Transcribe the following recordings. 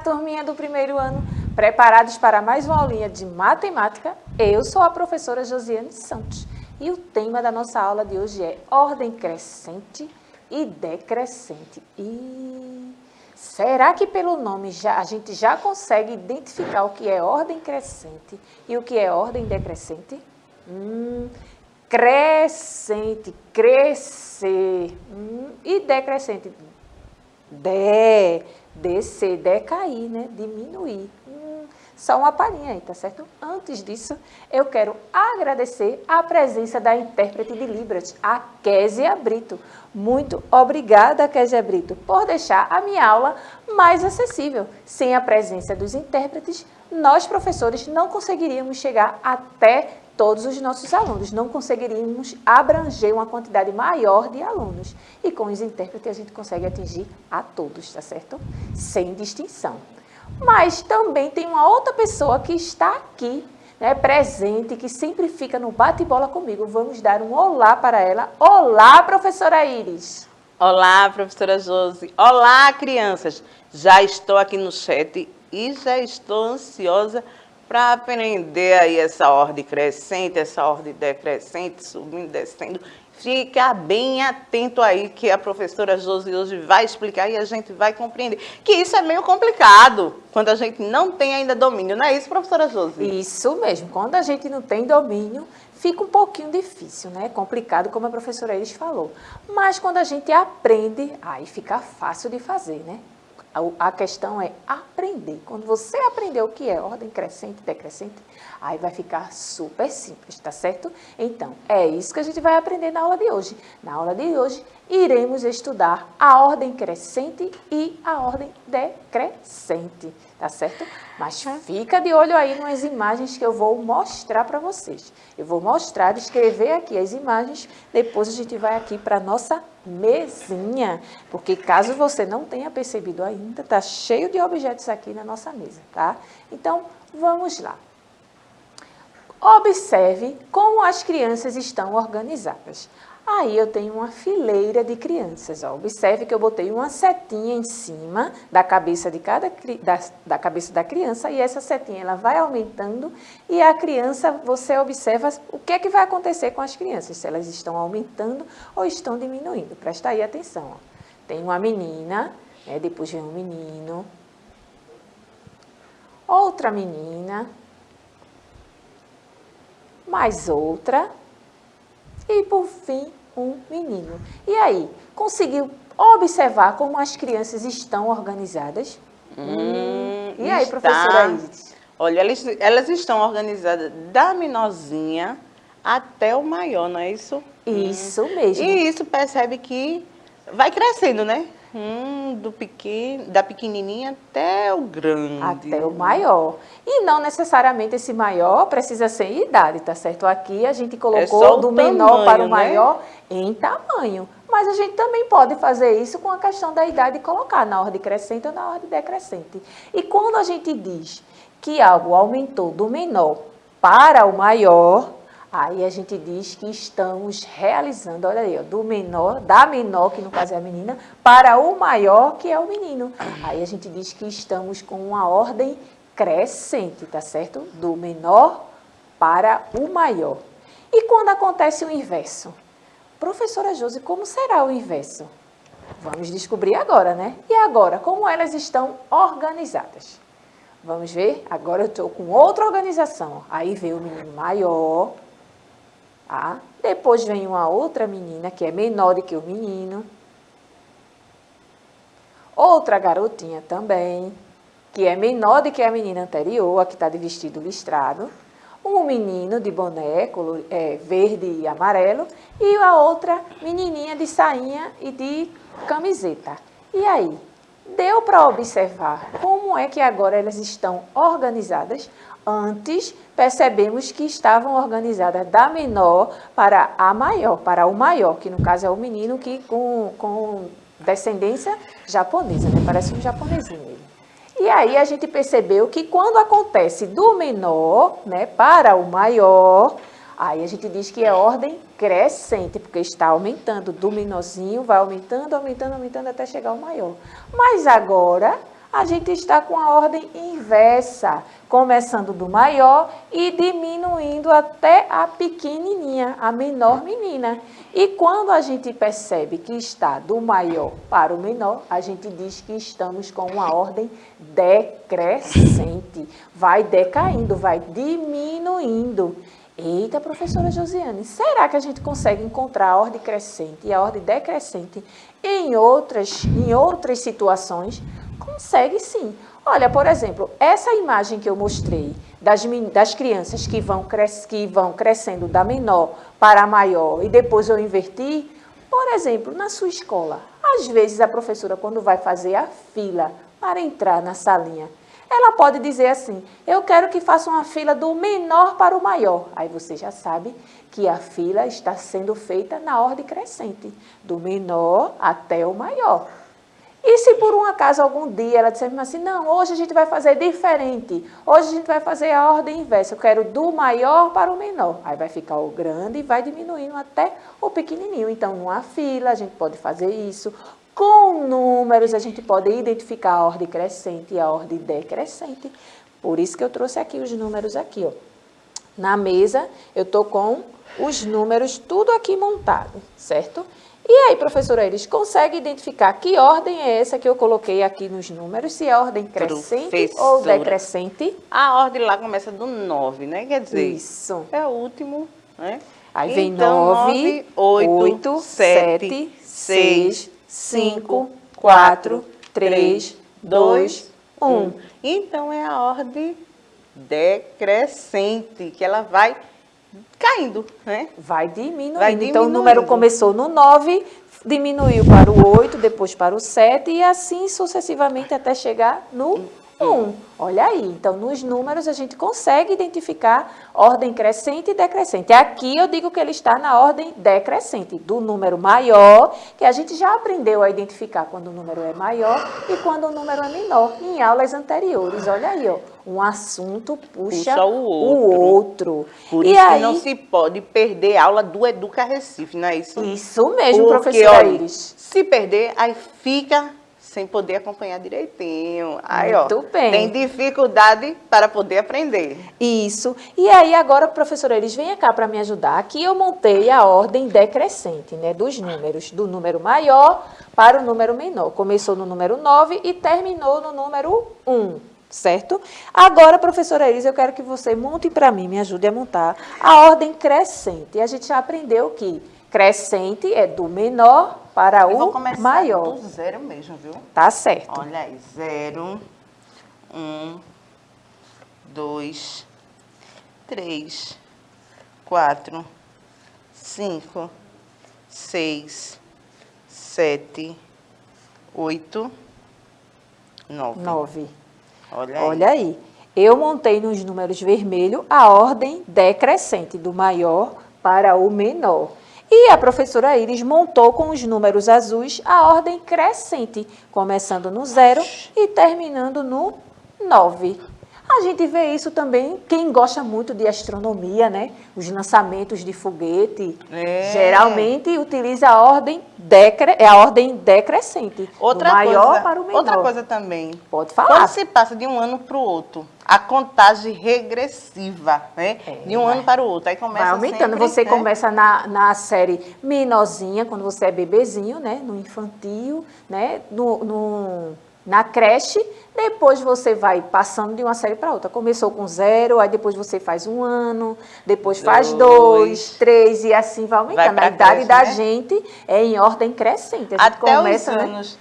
turminha do primeiro ano, preparados para mais uma aulinha de matemática? Eu sou a professora Josiane Santos e o tema da nossa aula de hoje é ordem crescente e decrescente. E será que pelo nome a gente já consegue identificar o que é ordem crescente e o que é ordem decrescente? Crescente, crescer. E decrescente? Descer, decair, né? Diminuir. Só uma palhinha aí, tá certo? Antes disso, eu quero agradecer a presença da intérprete de Libras, a Késia Brito. Muito obrigada, Késia Brito, por deixar a minha aula mais acessível. Sem a presença dos intérpretes, nós, professores, não conseguiríamos chegar até todos os nossos alunos, não conseguiríamos abranger uma quantidade maior de alunos. E com os intérpretes a gente consegue atingir a todos, tá certo? Sem distinção. Mas também tem uma outra pessoa que está aqui, né, presente, que sempre fica no bate-bola comigo. Vamos dar um olá para ela. Olá, professora Iris. Olá, professora Josi. Olá, crianças. Já estou aqui no chat e já estou ansiosa para aprender aí essa ordem crescente, essa ordem decrescente, subindo, descendo. Fica bem atento aí que a professora Josi hoje vai explicar e a gente vai compreender. Que isso é meio complicado quando a gente não tem ainda domínio, não é isso, professora Josi? Isso mesmo. Quando a gente não tem domínio, fica um pouquinho difícil, né? Complicado, como a professora Iris falou. Mas quando a gente aprende, aí fica fácil de fazer, né? A questão é aprender. Quando você aprender o que é ordem crescente e decrescente, aí vai ficar super simples, tá certo? Então, é isso que a gente vai aprender na aula de hoje. Na aula de hoje, iremos estudar a ordem crescente e a ordem decrescente, tá certo? Mas fica de olho aí nas imagens que eu vou mostrar para vocês. Eu vou mostrar, escrever aqui as imagens, depois a gente vai aqui para a nossa mesinha, porque caso você não tenha percebido ainda, tá cheio de objetos aqui na nossa mesa, tá? Então, vamos lá. Observe como as crianças estão organizadas. Aí eu tenho uma fileira de crianças. Ó. Observe que eu botei uma setinha em cima da cabeça de da cabeça da criança e essa setinha ela vai aumentando e a criança, você observa o que é que vai acontecer com as crianças, se elas estão aumentando ou estão diminuindo. Presta aí atenção. Ó. Tem uma menina, né, depois vem um menino, outra menina, mais outra e, por fim, um menino. E aí, conseguiu observar como as crianças estão organizadas? E aí, professora Iris? Olha, elas estão organizadas da menorzinha até o maior, não é isso? Isso mesmo. E isso percebe que vai crescendo, né? Da pequenininha até o grande. Até o maior. E não necessariamente esse maior precisa ser em idade, tá certo? Aqui a gente colocou do menor para o maior em tamanho. Mas a gente também pode fazer isso com a questão da idade e colocar na ordem crescente ou na ordem decrescente. E quando a gente diz que algo aumentou do menor para o maior, aí a gente diz que estamos realizando, olha aí, ó, da menor, que no caso é a menina, para o maior, que é o menino. Aí a gente diz que estamos com uma ordem crescente, tá certo? Do menor para o maior. E quando acontece o inverso? Professora Josi, como será o inverso? Vamos descobrir agora, né? E agora, como elas estão organizadas? Vamos ver? Agora eu estou com outra organização. Aí vem o menino maior. Ah, depois vem uma outra menina que é menor do que o menino. Outra garotinha também, que é menor do que a menina anterior, a que está de vestido listrado. Um menino de boné verde e amarelo e a outra menininha de sainha e de camiseta. E aí, deu para observar como é que agora elas estão organizadas? Antes, percebemos que estavam organizadas da menor para a maior, para o maior, que no caso é o menino que com descendência japonesa, né? Parece um japonesinho ele. E aí a gente percebeu que quando acontece do menor, né, para o maior, aí a gente diz que é ordem crescente, porque está aumentando do menorzinho, vai aumentando, aumentando, aumentando até chegar ao maior. Mas agora A gente está com a ordem inversa, começando do maior e diminuindo até a pequenininha, a menor menina. E quando a gente percebe que está do maior para o menor, a gente diz que estamos com uma ordem decrescente. Vai decaindo, vai diminuindo. Eita, professora Josiane, será que a gente consegue encontrar a ordem crescente e a ordem decrescente em outras situações? Consegue sim. Olha, por exemplo, essa imagem que eu mostrei das crianças que vão crescendo da menor para a maior e depois eu inverti, por exemplo, na sua escola, às vezes a professora, quando vai fazer a fila para entrar na salinha, ela pode dizer assim, eu quero que faça uma fila do menor para o maior. Aí você já sabe que a fila está sendo feita na ordem crescente, do menor até o maior. E se por um acaso algum dia ela disser assim, não, hoje a gente vai fazer diferente, hoje a gente vai fazer a ordem inversa, eu quero do maior para o menor. Aí vai ficar o grande e vai diminuindo até o pequenininho. Então, numa fila a gente pode fazer isso. Com números a gente pode identificar a ordem crescente e a ordem decrescente. Por isso que eu trouxe aqui os números aqui, ó. Na mesa eu estou com os números tudo aqui montado, certo? E aí, professora Iris, consegue identificar que ordem é essa que eu coloquei aqui nos números? Se é ordem crescente ou decrescente? A ordem lá começa do 9, né? Quer dizer, isso. É o último, né? Aí vem então, 9, 8, 7, 6, 5, 4, 3, 2, 1. Então, é a ordem decrescente, que ela vai caindo, né? Vai diminuindo. Então, o número começou no 9, diminuiu para o 8, depois para o 7 e assim sucessivamente até chegar no 1. Olha aí, então nos números a gente consegue identificar ordem crescente e decrescente. Aqui eu digo que ele está na ordem decrescente, do número maior, que a gente já aprendeu a identificar quando o número é maior e quando o número é menor, em aulas anteriores. Olha aí, ó, um assunto puxa o outro. Por isso que não se pode perder a aula do Educa Recife, não é isso? Isso mesmo, professora Iris. Se perder, aí fica sem poder acompanhar direitinho. Aí, muito bem. Tem dificuldade para poder aprender. Isso. E aí, agora, professora Iris, venha cá para me ajudar. Aqui eu montei a ordem decrescente, né, dos números, do número maior para o número menor. Começou no número 9 e terminou no número 1. Certo? Agora, professora Iris, eu quero que você monte para mim, me ajude a montar a ordem crescente. A gente já aprendeu que crescente é do menor para o maior. Do zero mesmo, viu? Tá certo. Olha aí, 0, 1, 2, 3, 4, 5, 6, 7, 8, 9. Olha aí. Eu montei nos números vermelhos a ordem decrescente, do maior para o menor. E a professora Iris montou com os números azuis a ordem crescente, começando no 0 e terminando no 9. A gente vê isso também, quem gosta muito de astronomia, né? Os lançamentos de foguete, geralmente utiliza a ordem decrescente, do maior para o menor. Outra coisa também. Pode falar. Quando se passa de um ano para o outro, a contagem regressiva, né? De um ano para o outro. Aí começa vai aumentando. Sempre, você começa na série menorzinha, quando você é bebezinho, né? No infantil, né? Na creche, depois você vai passando de uma série para outra. Começou com 0, aí depois você faz 1 ano, depois faz 2, 3 e assim vai aumentando. A idade da gente é em ordem crescente. A gente começa, os anos,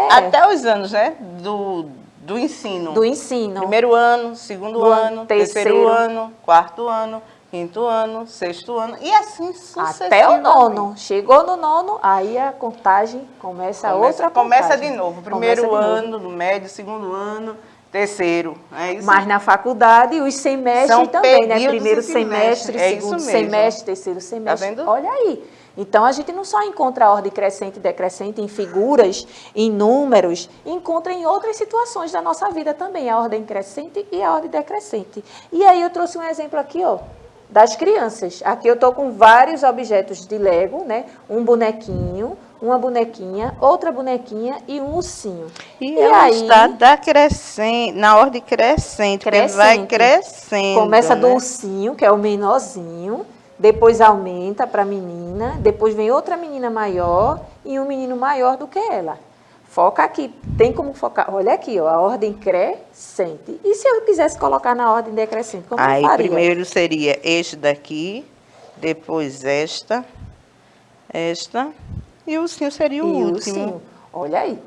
até os anos, né? Do ensino. Do ensino. Primeiro ano, segundo ano, terceiro ano, quarto ano, quinto ano, sexto ano, e assim sucessivamente. Até o 9º. Chegou no 9º, aí a contagem começa outra contagem. Começa de novo. Primeiro ano, do médio, segundo ano, terceiro. É isso. Mas na faculdade, os semestres são também, né? Primeiro semestre, segundo semestre, terceiro semestre. Tá vendo? Olha aí. Então, a gente não só encontra a ordem crescente e decrescente em figuras, em números, encontra em outras situações da nossa vida também, a ordem crescente e a ordem decrescente. E aí, eu trouxe um exemplo aqui, ó, das crianças. Aqui eu estou com vários objetos de Lego, né? Um bonequinho, uma bonequinha, outra bonequinha e um ursinho. E ela aí, está na ordem crescente, porque vai crescendo. Começa do ursinho, que é o menorzinho, depois aumenta para a menina, depois vem outra menina maior e um menino maior do que ela. Foca aqui, tem como focar, olha aqui, ó, a ordem crescente. E se eu quisesse colocar na ordem decrescente, como eu faria? Aí primeiro seria este daqui, depois esta, e o ursinho seria o último. Ursinho. Olha aí.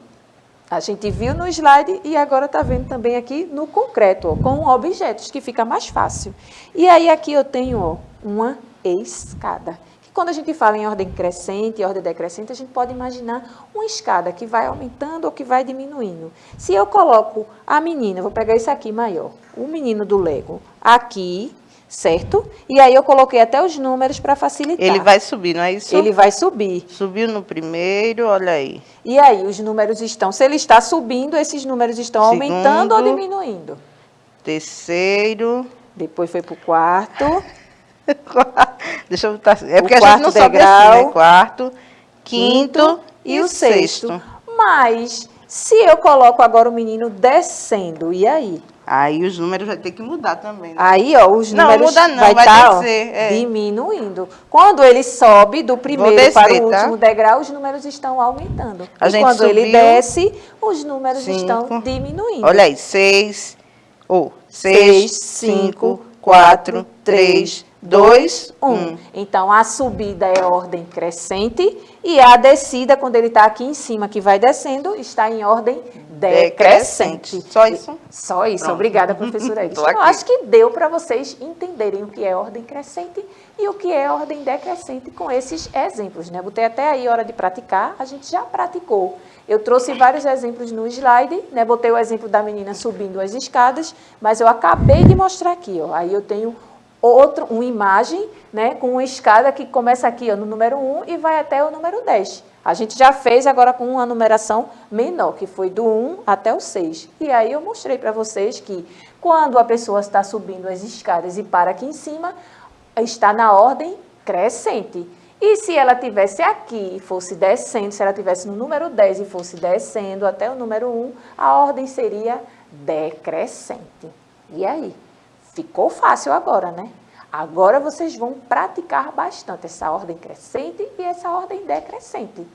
A gente viu no slide e agora está vendo também aqui no concreto, ó, com objetos, que fica mais fácil. E aí aqui eu tenho, ó, uma escada. Quando a gente fala em ordem crescente e ordem decrescente, a gente pode imaginar uma escada que vai aumentando ou que vai diminuindo. Se eu coloco a menina, vou pegar esse aqui maior, o menino do Lego, aqui, certo? E aí eu coloquei até os números para facilitar. Ele vai subir, não é isso? Ele vai subir. Subiu no primeiro, olha aí. E aí os números estão, se ele está subindo, esses números estão aumentando ou diminuindo? Terceiro. Depois foi para o quarto. Deixa eu botar. É porque a gente não sabe assim, né? Quarto, quinto e o sexto. Mas se eu coloco agora o menino descendo, e aí? Aí os números vai ter que mudar também, né? Aí, ó, os números vai estar diminuindo. Quando ele sobe do primeiro para o último degrau, os números estão aumentando. E quando ele desce, os números estão diminuindo. Olha aí, 6, 5, 4, 3, 2, 1. Então, a subida é ordem crescente e a descida, quando ele está aqui em cima, que vai descendo, está em ordem decrescente. Só isso? Só isso. Pronto. Obrigada, professora Iris. Eu acho que deu para vocês entenderem o que é ordem crescente e o que é ordem decrescente com esses exemplos, né? Botei até aí hora de praticar, a gente já praticou. Eu trouxe vários exemplos no slide, né? Botei o exemplo da menina subindo as escadas, mas eu acabei de mostrar aqui, ó. Aí eu tenho uma imagem, né, com uma escada que começa aqui, ó, no número 1 e vai até o número 10. A gente já fez agora com uma numeração menor, que foi do 1 até o 6. E aí eu mostrei para vocês que quando a pessoa está subindo as escadas e para aqui em cima, está na ordem crescente. E se ela estivesse aqui e fosse descendo, se ela estivesse no número 10 e fosse descendo até o número 1, a ordem seria decrescente. E aí? Ficou fácil agora, né? Agora vocês vão praticar bastante essa ordem crescente e essa ordem decrescente.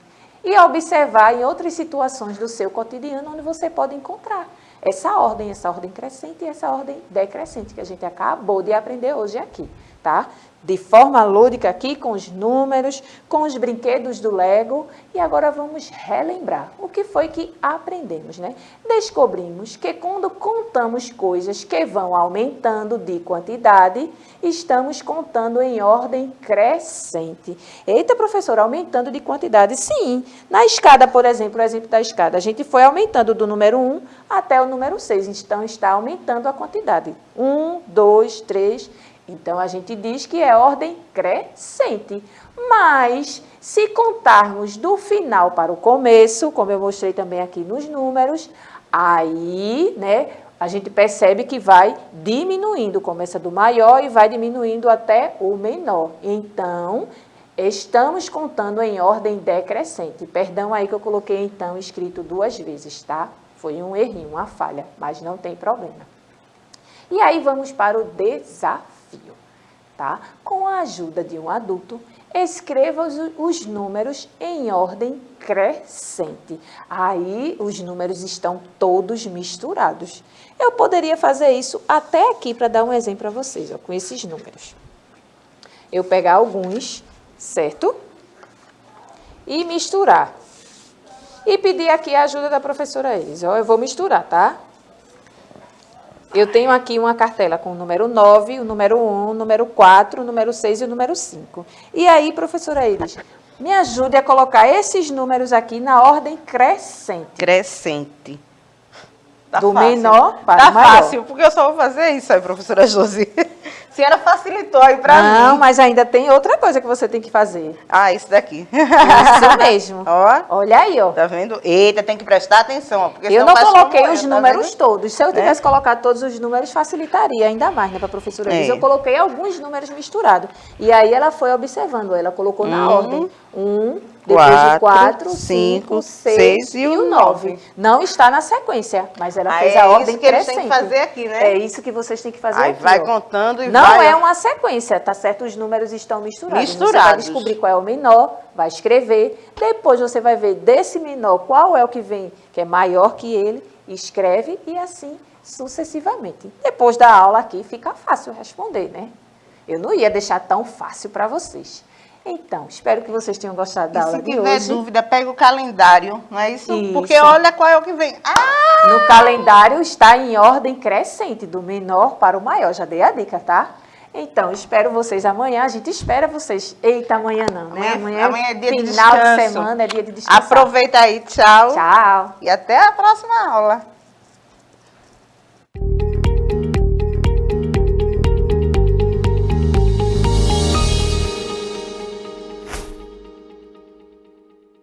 E observar em outras situações do seu cotidiano onde você pode encontrar essa ordem crescente e essa ordem decrescente que a gente acabou de aprender hoje aqui, tá? De forma lúdica aqui, com os números, com os brinquedos do Lego. E agora vamos relembrar o que foi que aprendemos, né? Descobrimos que quando contamos coisas que vão aumentando de quantidade, estamos contando em ordem crescente. Eita, professora, aumentando de quantidade? Sim. Na escada, por exemplo, o exemplo da escada, a gente foi aumentando do número 1 até o número 6. Então, está aumentando a quantidade. 1, 2, 3... Então, a gente diz que é ordem crescente. Mas, se contarmos do final para o começo, como eu mostrei também aqui nos números, aí, né, a gente percebe que vai diminuindo. Começa do maior e vai diminuindo até o menor. Então, estamos contando em ordem decrescente. Perdão aí que eu coloquei, então, escrito 2 vezes, tá? Foi um errinho, uma falha, mas não tem problema. E aí, vamos para o desafio. Tá? Com a ajuda de um adulto, escreva os números em ordem crescente. Aí, os números estão todos misturados. Eu poderia fazer isso até aqui para dar um exemplo para vocês, ó, com esses números. Eu pegar alguns, certo? E misturar. E pedir aqui a ajuda da professora Iris. Ó, eu vou misturar, tá? Eu tenho aqui uma cartela com o número 9, o número 1, o número 4, o número 6 e o número 5. E aí, professora Iris, me ajude a colocar esses números aqui na ordem crescente. Crescente. Tá do fácil. Menor para o maior. Tá fácil, porque eu só vou fazer isso aí, professora Josi. A senhora facilitou aí pra mim. Não, mas ainda tem outra coisa que você tem que fazer. Ah, isso daqui. Isso mesmo. Ó. Olha aí, ó. Tá vendo? Eita, tem que prestar atenção, ó, porque Eu não faz coloquei como os tá números vendo? todos. Se eu tivesse colocado todos os números, facilitaria ainda mais, né, para a professora Elisa. Eu coloquei alguns números misturados. E aí ela foi observando, ela colocou na ordem. 1, depois o 4, 5, 6 e o 9. Não está na sequência, mas ela fez a ordem crescente. É isso que eles crescente. têm que fazer aqui, né? É isso que vocês têm que fazer aí aqui, vai ó. contando e não vai... Não é uma sequência, tá certo? Os números estão misturados. Você vai descobrir qual é o menor, vai escrever. Depois você vai ver desse menor qual é o que vem, que é maior que ele, escreve e assim sucessivamente. Depois da aula aqui fica fácil responder, né? Eu não ia deixar tão fácil para vocês. Então, espero que vocês tenham gostado da aula de hoje. Se tiver dúvida, pega o calendário, não é isso? Porque olha qual é o que vem. Ah! No calendário está em ordem crescente, do menor para o maior. Já dei a dica, tá? Então, espero vocês amanhã. A gente espera vocês. Eita, amanhã não, né? Amanhã é dia de final descanso. de semana, é dia de descanso. Aproveita aí, tchau. Tchau. E até a próxima aula.